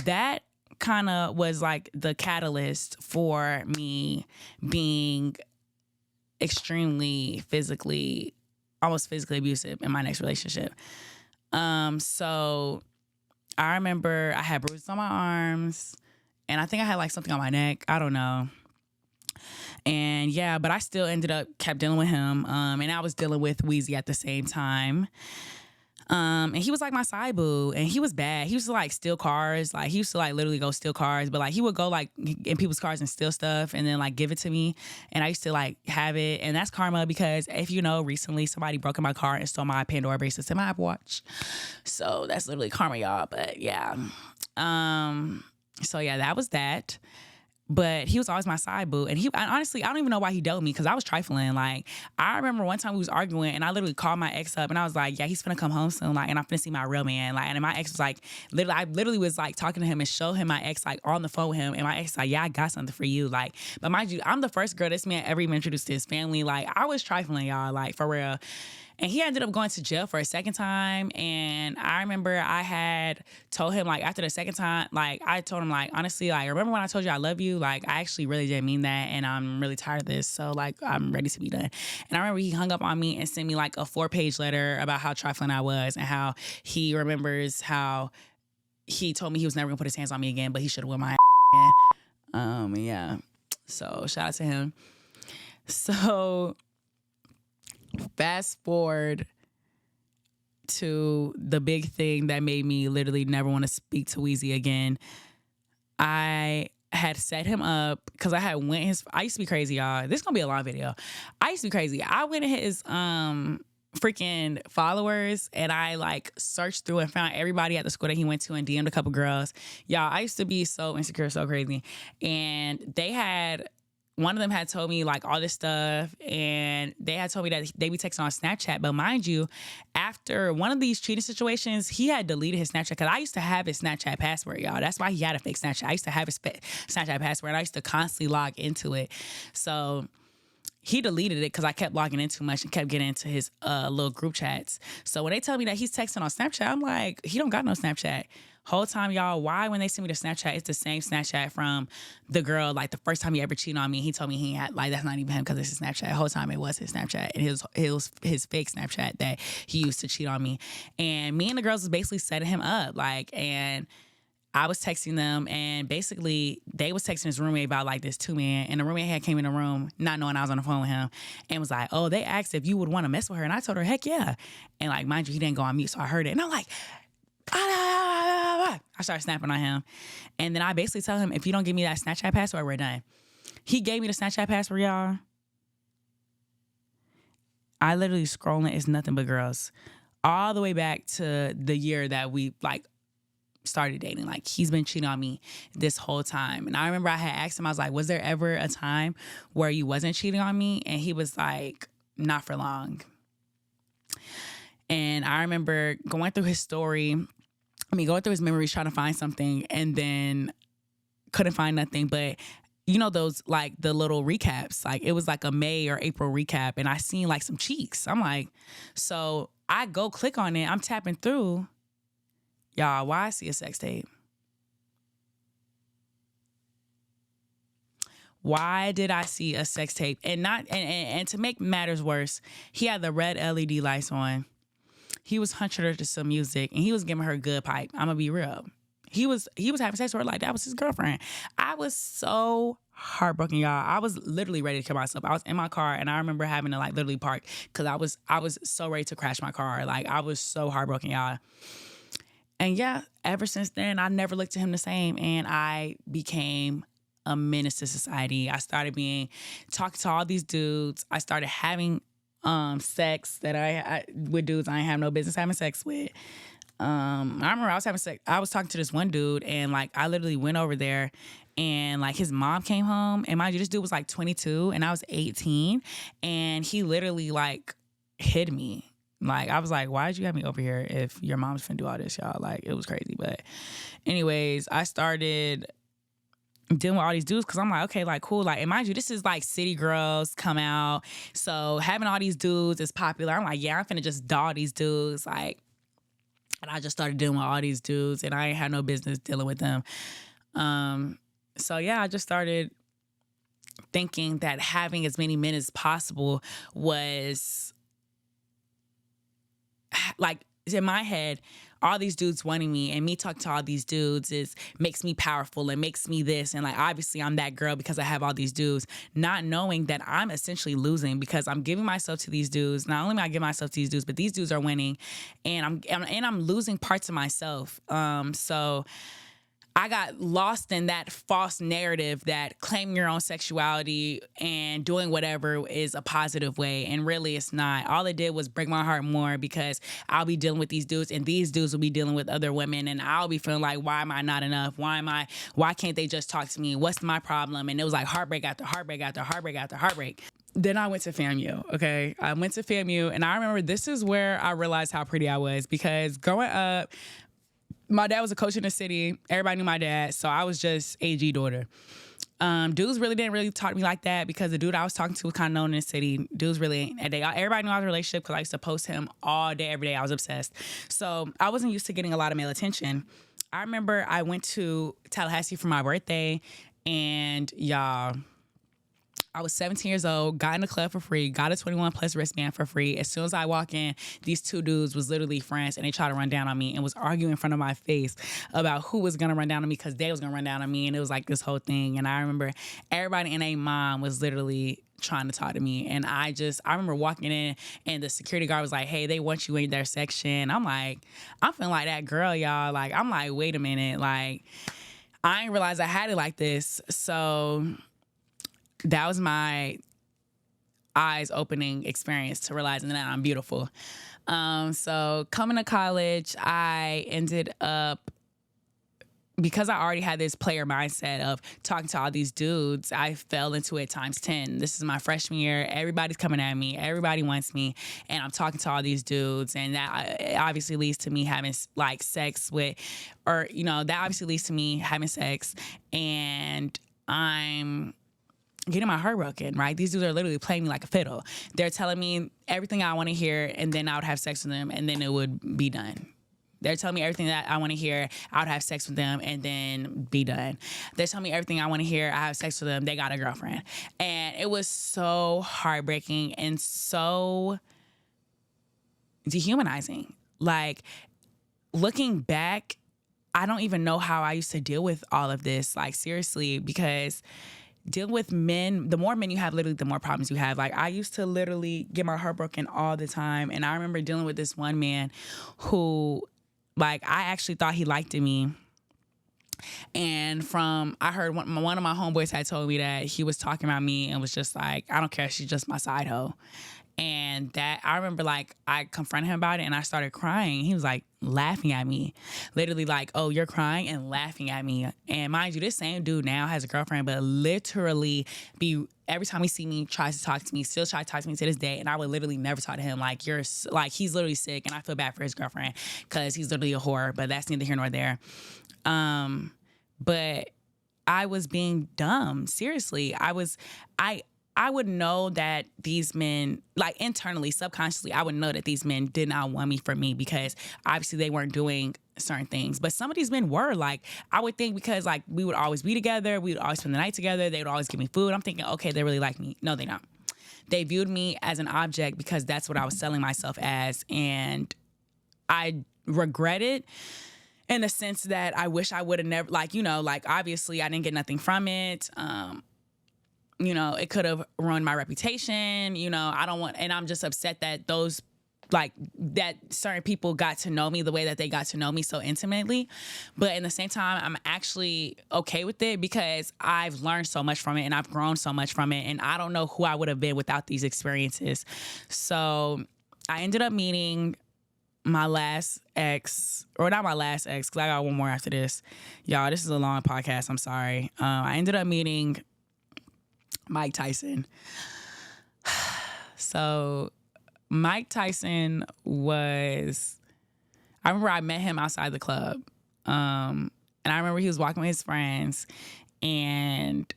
That kind of was like the catalyst for me being extremely almost physically abusive in my next relationship. So I remember I had bruises on my arms and I think I had like something on my neck. I don't know. And yeah, but I still kept dealing with him. And I was dealing with Weezy at the same time. And he was like my side boo, and he was bad. He used to like steal cars. Like he used to like literally go steal cars, but like he would go like in people's cars and steal stuff and then like give it to me. And I used to like have it. And that's karma because if you know, recently somebody broke in my car and stole my Pandora bracelets and my Apple Watch. So that's literally karma, y'all. But yeah. So yeah, that was that. But he was always my side boo. And honestly, I don't even know why he dealt with me because I was trifling. Like, I remember one time we was arguing and I literally called my ex up and I was like, yeah, he's finna come home soon. Like, and I'm finna see my real man. Like, and my ex was like, I literally was like talking to him and show him my ex like on the phone with him. And my ex was like, yeah, I got something for you. Like, but mind you, I'm the first girl this man ever even introduced to his family. Like, I was trifling, y'all, like for real. And he ended up going to jail for a second time. And I remember I had told him, like, after the second time, like, I told him, like, honestly, like, remember when I told you I love you? Like, I actually really didn't mean that. And I'm really tired of this. So, like, I'm ready to be done. And I remember he hung up on me and sent me, like, a 4-page letter about how trifling I was and how he remembers how he told me he was never going to put his hands on me again, but he should have whipped my again. Yeah. So, shout out to him. So, fast forward to the big thing that made me literally never want to speak to Weezy again. I had set him up because I used to be crazy, y'all. This is gonna be a long video. I used to be crazy. I went in his freaking followers and I like searched through and found everybody at the school that he went to and DM'd a couple girls. Y'all, I used to be so insecure, so crazy. And one of them had told me like all this stuff and they had told me that they be texting on Snapchat. But mind you, after one of these cheating situations, he had deleted his Snapchat because I used to have his Snapchat password, y'all. That's why he had a fake Snapchat. I used to have his Snapchat password and I used to constantly log into it. So he deleted it because I kept logging in too much and kept getting into his little group chats. So when they tell me that he's texting on Snapchat, I'm like, he don't got no Snapchat. Whole time, y'all, why when they send me the Snapchat, it's the same Snapchat from the girl, like the first time he ever cheated on me, he told me he had, like, that's not even him because it's his Snapchat. Whole time it was his Snapchat and it was his fake Snapchat that he used to cheat on me. And me and the girls was basically setting him up, like, and I was texting them and basically they was texting his roommate about like this too, man. And the roommate had came in the room not knowing I was on the phone with him and was like, oh, they asked if you would want to mess with her. And I told her, heck yeah. And like, mind you, he didn't go on mute, so I heard it. And I'm like, I started snapping on him. And then I basically tell him, if you don't give me that Snapchat password, we're done. He gave me the Snapchat password, y'all. I literally scrolling, it's nothing but girls. All the way back to the year that we like started dating. Like, he's been cheating on me this whole time. And I remember I had asked him, I was like, was there ever a time where you wasn't cheating on me? And he was like, not for long. And I remember going through his memories trying to find something and then couldn't find nothing. But you know those, like, the little recaps, like it was like a May or April recap and I seen like some cheeks. I'm like, so I go click on it. I'm tapping through. Y'all, why I see a sex tape? Why did I see a sex tape? And to make matters worse, he had the red LED lights on. He was hunching her to some music and he was giving her a good pipe. I'm gonna be real. He was having sex with her like that was his girlfriend. I was so heartbroken, y'all. I was literally ready to kill myself. I was in my car and I remember having to like literally park because I was so ready to crash my car. Like, I was so heartbroken, y'all. And yeah, ever since then, I never looked at him the same and I became a menace to society. I started talking to all these dudes. I started having sex that I with dudes I ain't have no business having sex with. I remember I was having sex. I was talking to this one dude, and like I literally went over there, and like his mom came home, and mind you, this dude was like 22, and I was 18, and he literally like hid me. Like I was like, why did you have me over here if your mom's finna do all this, y'all? Like it was crazy. But anyways, I started dealing with all these dudes because I'm like, okay, like cool. Like, and mind you, this is like city girls come out. So having all these dudes is popular. I'm like, yeah, I'm finna just dog these dudes. Like, and I just started dealing with all these dudes, and I ain't had no business dealing with them. So yeah, I just started thinking that having as many men as possible was like, in my head, all these dudes wanting me and me talking to all these dudes makes me powerful and makes me this. And like, obviously I'm that girl because I have all these dudes, not knowing that I'm essentially losing because I'm giving myself to these dudes. Not only am I giving myself to these dudes, but these dudes are winning, and I'm losing parts of myself. So I got lost in that false narrative that claiming your own sexuality and doing whatever is a positive way. And really it's not. All it did was break my heart more because I'll be dealing with these dudes and these dudes will be dealing with other women. And I'll be feeling like, why am I not enough? Why can't they just talk to me? What's my problem? And it was like heartbreak after heartbreak after heartbreak after heartbreak. Then I went to FAMU, okay? I went to FAMU, and I remember this is where I realized how pretty I was because growing up, my dad was a coach in the city. Everybody knew my dad, so I was just AG daughter. Dudes didn't really talk to me like that because the dude I was talking to was kind of known in the city. Everybody knew I was in a relationship because I used to post him all day, every day. I was obsessed. So I wasn't used to getting a lot of male attention. I remember I went to Tallahassee for my birthday, and y'all, I was 17 years old, got in the club for free, got a 21 plus wristband for free. As soon as I walk in, these two dudes was literally friends, and they tried to run down on me and was arguing in front of my face about who was gonna run down on me because they was gonna run down on me, and it was like this whole thing. And I remember everybody and their mom was literally trying to talk to me, and I remember walking in, and the security guard was like, hey, they want you in their section. I'm feeling like that girl, y'all. Like, I'm like, wait a minute. Like, I didn't realize I had it like this. So that was my eyes opening experience to realizing that I'm beautiful. So coming to college, I ended up, because I already had this player mindset of talking to all these dudes, I fell into it times 10. This is my freshman year. Everybody's coming at me. Everybody wants me. And I'm talking to all these dudes. And that obviously leads to me having like sex with, or, that obviously leads to me having sex. And I'm getting my heart broken, right? These dudes are literally playing me like a fiddle. They're telling me everything I want to hear, and then I would have sex with them, and then it would be done. They're telling me everything that I want to hear, I would have sex with them, and then be done. They're telling me everything I want to hear, I have sex with them, they got a girlfriend. And it was so heartbreaking and so dehumanizing. Like, looking back, I don't even know how I used to deal with all of this, like, seriously, because dealing with men, the more men you have, literally, the more problems you have. Like, I used to literally get my heart broken all the time. And I remember dealing with this one man who, like, I actually thought he liked me. And I heard one of my homeboys had told me that he was talking about me and was just like, I don't care, she's just my side hoe. And that, I remember, like, I confronted him about it and I started crying. He was like laughing at me, literally like, oh, you're crying, and laughing at me. And mind you, this same dude now has a girlfriend, but literally every time he see me, tries to talk to me, still tries to talk to me to this day. And I would literally never talk to him. Like, he's literally sick, and I feel bad for his girlfriend because he's literally a whore, but that's neither here nor there. But I was being dumb. Seriously. I would know that these men, like, internally, subconsciously, I would know that these men did not want me for me because obviously they weren't doing certain things. But some of these men were. Like, I would think because, like, we would always be together, we would always spend the night together, they would always give me food. I'm thinking, okay, they really like me. No, they don't. They viewed me as an object because that's what I was selling myself as. And I regret it in the sense that I wish I would have never, like, obviously I didn't get nothing from it. It could have ruined my reputation. I don't want, and I'm just upset that those like that certain people got to know me the way that they got to know me so intimately. But in the same time, I'm actually okay with it because I've learned so much from it and I've grown so much from it. And I don't know who I would have been without these experiences. So I ended up meeting my last ex, or not my last ex, because I got one more after this. Y'all, this is a long podcast. I'm sorry. I ended up meeting Mike Tyson. So Mike Tyson was, I remember I met him outside the club. And I remember he was walking with his friends, and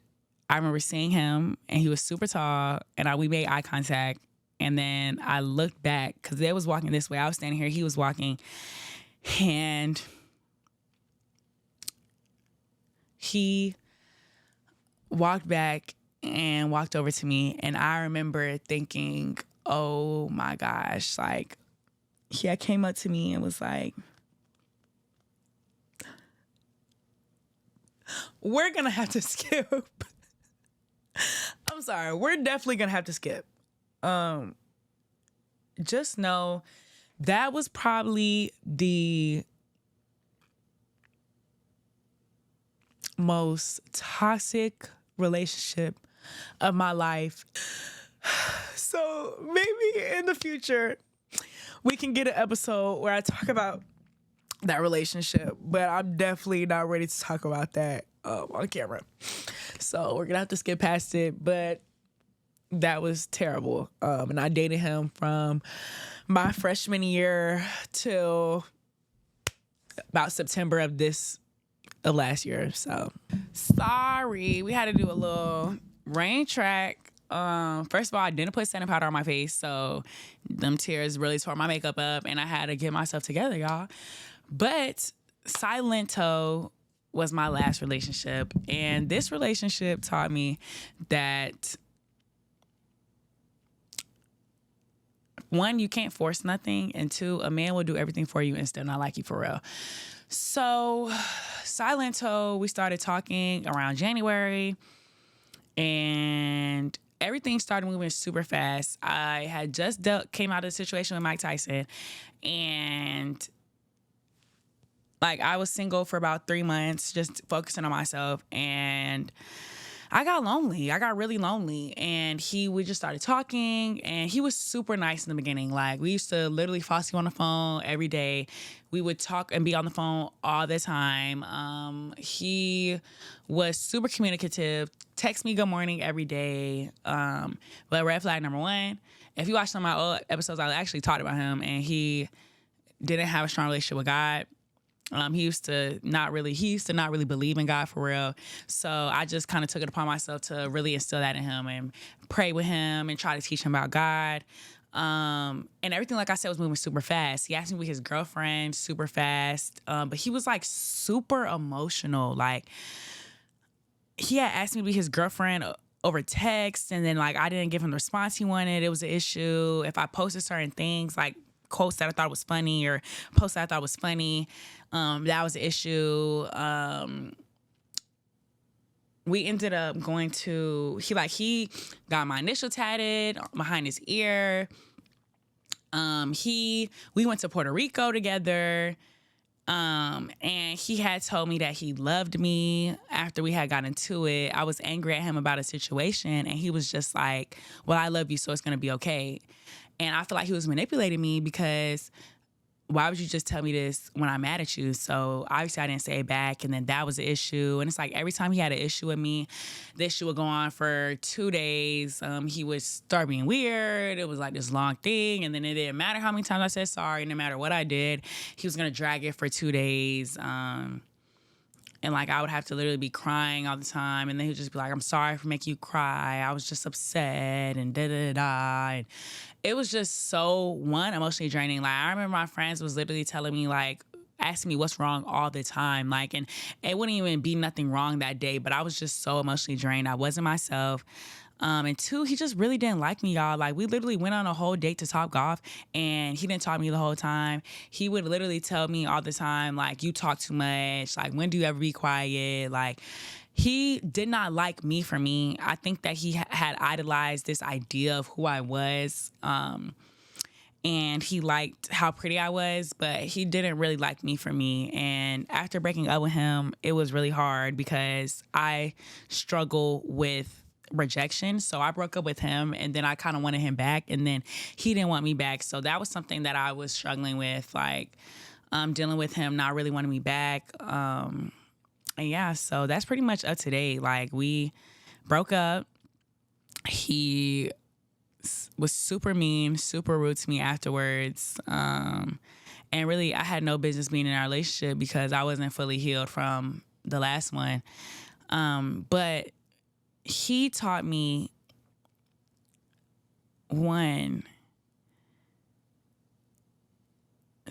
I remember seeing him, and he was super tall, and we made eye contact. And then I looked back because they was walking this way. I was standing here, he was walking, and he walked back and walked over to me. And I remember thinking, oh my gosh, like, he came up to me and was like, we're gonna have to skip. I'm sorry, we're definitely gonna have to skip. Just know that was probably the most toxic relationship of my life. So maybe in the future we can get an episode where I talk about that relationship, but I'm definitely not ready to talk about that on camera. So we're gonna have to skip past it, but that was terrible. And I dated him from my freshman year till about September of last year. So sorry, we had to do a little rain track. First of all, I didn't put setting powder on my face, so them tears really tore my makeup up, and I had to get myself together, y'all. But Silento was my last relationship, and this relationship taught me that, one, you can't force nothing, and two, a man will do everything for you and still not like you for real. So Silento, we started talking around January, and everything started moving super fast. I had just came out of the situation with Mike Tyson, and like I was single for about 3 months, just focusing on myself, and I got lonely. I got really lonely, and we just started talking, and he was super nice in the beginning. Like, we used to literally fall asleep on the phone every day. We would talk and be on the phone all the time. He was super communicative, text me good morning every day. But red flag number one, if you watch some of my old episodes, I actually talked about him, and he didn't have a strong relationship with God. He used to not really believe in God for real. So I just kind of took it upon myself to really instill that in him and pray with him and try to teach him about God. And everything, like I said, was moving super fast. He asked me to be his girlfriend super fast. But he was like super emotional. Like, he had asked me to be his girlfriend over text, and then like I didn't give him the response he wanted. It was an issue. If I posted certain things, like quotes that I thought was funny or posts that I thought was funny, that was an issue. We ended up going to, he got my initial tatted behind his ear. We went to Puerto Rico together. And he had told me that he loved me after we had gotten into it. I was angry at him about a situation, and he was just like, well, I love you, so it's going to be okay. And I feel like he was manipulating me because why would you just tell me this when I'm mad at you? So obviously I didn't say it back, and then that was the issue. And it's like every time he had an issue with me, the issue would go on for 2 days. He would start being weird. It was like this long thing, and then it didn't matter how many times I said sorry, no matter what I did, he was gonna drag it for 2 days. And like I would have to literally be crying all the time, and then he'd just be like, "I'm sorry for making you cry. I was just upset," and da da da. And it was just so emotionally draining. Like I remember my friends was literally telling me, like, asking me what's wrong all the time. Like, and it wouldn't even be nothing wrong that day, but I was just so emotionally drained. I wasn't myself. And two, he just really didn't like me, y'all. Like, we literally went on a whole date to Topgolf, and he didn't talk to me the whole time. He would literally tell me all the time, like, you talk too much. Like, when do you ever be quiet? Like, he did not like me for me. I think that he had idolized this idea of who I was. and he liked how pretty I was, but he didn't really like me for me. And after breaking up with him, it was really hard because I struggle with rejection. So I broke up with him, and then I kind of wanted him back, and then he didn't want me back. So that was something that I was struggling with, like dealing with him not really wanting me back. And yeah, so that's pretty much up to date. Like, we broke up. He was super mean, super rude to me afterwards. And really, I had no business being in our relationship because I wasn't fully healed from the last one. But he taught me, one,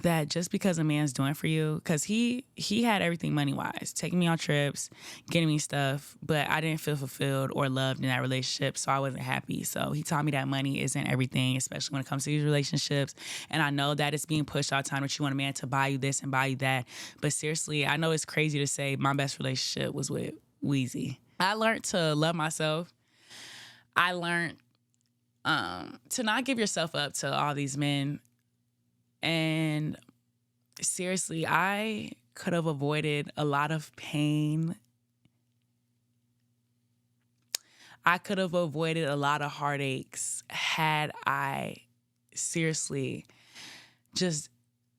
that just because a man's doing for you, because he had everything money-wise, taking me on trips, getting me stuff, but I didn't feel fulfilled or loved in that relationship, so I wasn't happy. So he taught me that money isn't everything, especially when it comes to these relationships. And I know that it's being pushed all the time that you want a man to buy you this and buy you that. But seriously, I know it's crazy to say my best relationship was with Weezy. I learned to love myself. I learned to not give yourself up to all these men. And seriously, I could have avoided a lot of pain. I could have avoided a lot of heartaches had I seriously just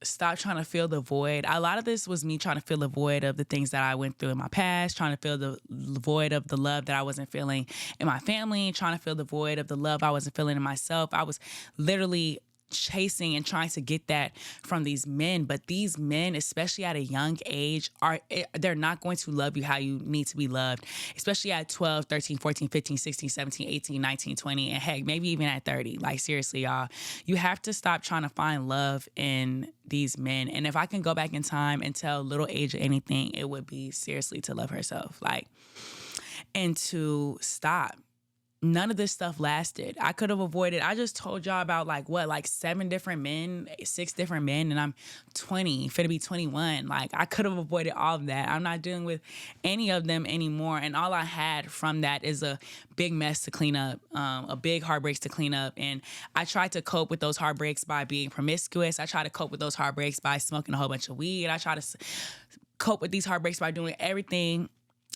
stopped trying to fill the void. A lot of this was me trying to fill the void of the things that I went through in my past, trying to fill the void of the love that I wasn't feeling in my family, trying to fill the void of the love I wasn't feeling in myself. I was literally chasing and trying to get that from these men. But these men, especially at a young age, they're not going to love you how you need to be loved, especially at 12, 13, 14, 15, 16, 17, 18, 19, 20, and heck, maybe even at 30. Like, seriously, y'all, you have to stop trying to find love in these men. And if I can go back in time and tell little age or anything, it would be seriously to love herself, like, and to stop. None of this stuff lasted. I could have avoided. I just told y'all about like 7 different men, 6 different men, and I'm 20, finna be 21. Like, I could have avoided all of that. I'm not dealing with any of them anymore. And all I had from that is a big mess to clean up, a big heartbreaks to clean up. And I tried to cope with those heartbreaks by being promiscuous. I tried to cope with those heartbreaks by smoking a whole bunch of weed. I tried to cope with these heartbreaks by doing everything.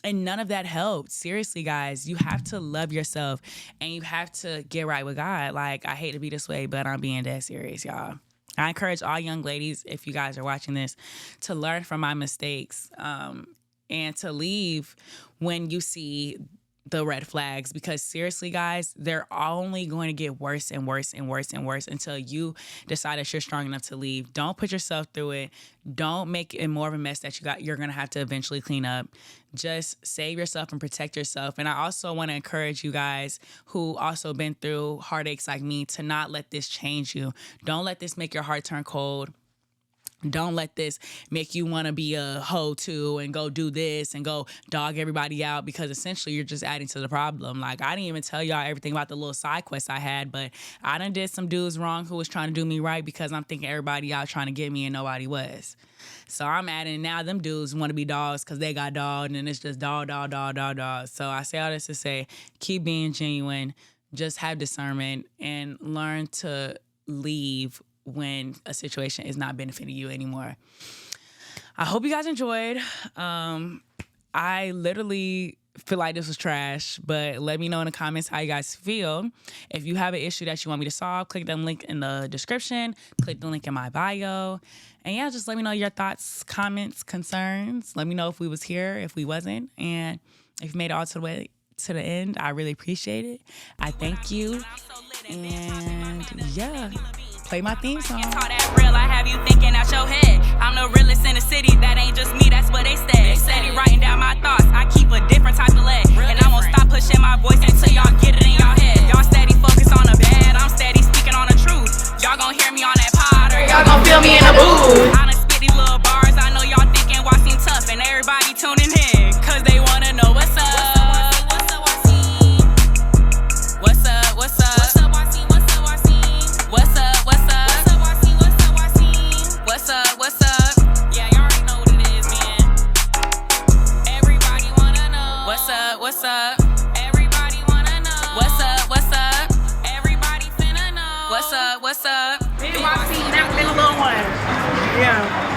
And none of that helped. Seriously, guys, you have to love yourself and you have to get right with God. Like, I hate to be this way, but I'm being dead serious, y'all. I encourage all young ladies, if you guys are watching this, to learn from my mistakes and to leave when you see the red flags, because seriously, guys, they're only going to get worse and worse and worse and worse until you decide that you're strong enough to leave. Don't put yourself through it. Don't make it more of a mess that you're going to have to eventually clean up. Just save yourself and protect yourself. And I also want to encourage you guys who also been through heartaches like me to not let this change you. Don't let this make your heart turn cold. Don't let this make you want to be a hoe too and go do this and go dog everybody out, because essentially you're just adding to the problem. Like, I didn't even tell y'all everything about the little side quests I had, but I done did some dudes wrong who was trying to do me right because I'm thinking everybody out trying to get me and nobody was. So I'm adding now them dudes want to be dogs because they got dogged and it's just dog. So I say all this to say, keep being genuine, just have discernment and learn to leave when a situation is not benefiting you anymore. I hope you guys enjoyed. I literally feel like this was trash, but let me know in the comments how you guys feel. If you have an issue that you want me to solve, click the link in the description, click the link in my bio. And yeah, just let me know your thoughts, comments, concerns. Let me know if we was here, if we wasn't. And if you made it all to the way to the end, I really appreciate it. I thank you. And yeah, play my theme song. All that real, I have you thinking out your head. I'm the realest in the city, that ain't just me, that's what they said. Steady writing down my thoughts, I keep a different type of leg. And I won't stop pushing my voice until y'all get it in y'all head. Y'all steady focus on the bad, I'm steady speaking on the truth. Y'all gon' hear me on that pod, or y'all gon' feel me in the booth. I done spit these little bars, I know y'all thinking Waseem tough, and everybody tuning in, cause they wanna know what's up. What's up, what's up? What's up, Waseem? What's up, Waseem? What's up, what's up? What's up, Waseem? What's up, Waseem? What's up, what's up? Yeah, y'all already know what it is, man. Everybody wanna know. What's up, what's up? Everybody wanna know. What's up, what's up? Everybody finna know. What's up, what's up? NYC, never been a little one. Yeah.